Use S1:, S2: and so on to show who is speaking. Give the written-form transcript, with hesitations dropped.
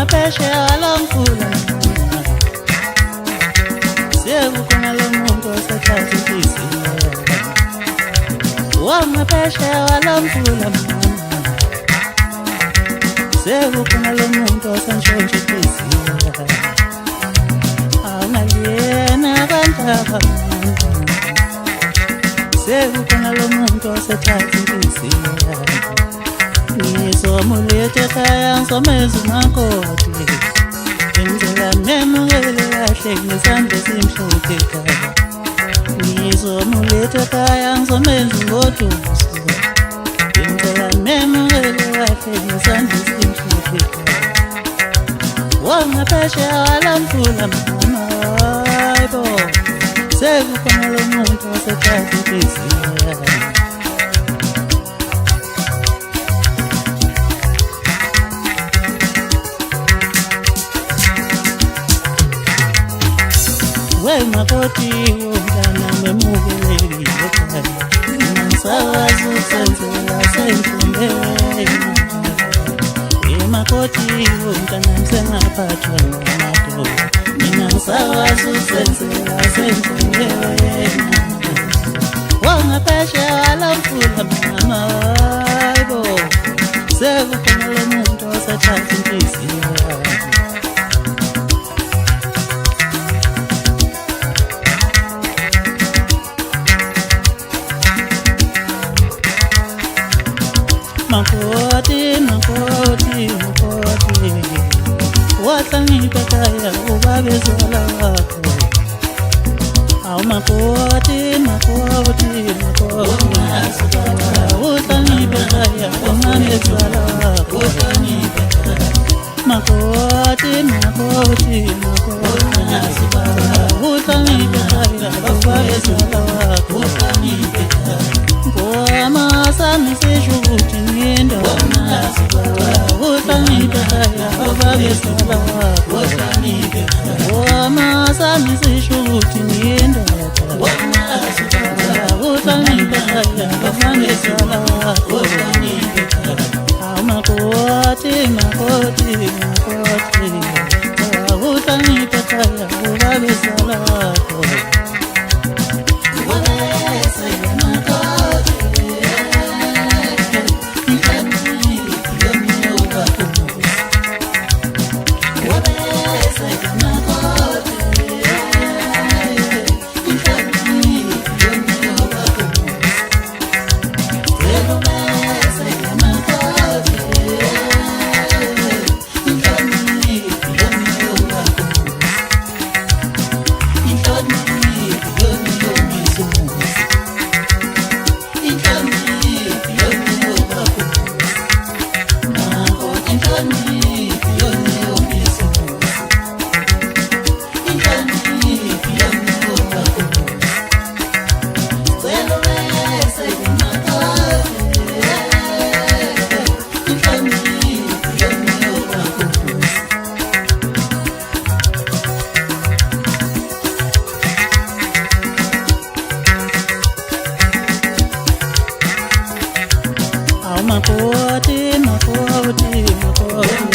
S1: Wangaphesheya walomfula sekukhona lo muntu osethatha inhliziyo. Wangaphesheya walomfula sekukhona lo muntu osantshontsha inhliziyo. Awungaliyena kantaba sekukhona lo muntu osethatha inhliziyo. Ngizomuletha ekhaya ngizomenza umakoti, ngicela memukele kahle ngesandla esimhlophe ekhaya. Ngizomuletha ekhaya ngizomenza ngoduso, ngicela memukele kahle ngesandla esimhlophe ekhaya. Wangaphesheya walomfula mama hayibo sekukhona lo muntu osethatha inhliziyo. Makoti umntana memukelekile ekhaya, ngisakwazi ukusenzela sengifundela. Makoti umntana msengaphathwa ngamadoda, mina ngisakwazi ukusenzela sengifundela. Wangaphesheya walomfula mama hayibo sekukhona lo muntu osethatha inhliziyo. Makoti, makoti, makoti, wahlangipha ekhaya ubabezala wakho. Awu makoti, makoti, makoti, wahlangipha ekhaya umamezala wakho. Makoti, makoti, makoti, wahlangipha ekhaya ubabezala wakho. Sami sishukuthi ngiyindoda, uhlangiphe ekhaya ubabezala wakho. Sami sishukuthi ngiyindoda, uhlangiphe ekhaya ubabezala wakho. Awu makoti, makoti, makoti, uhlangiphe ekhaya ubabezala wakho. Makoti, makoti, makoti.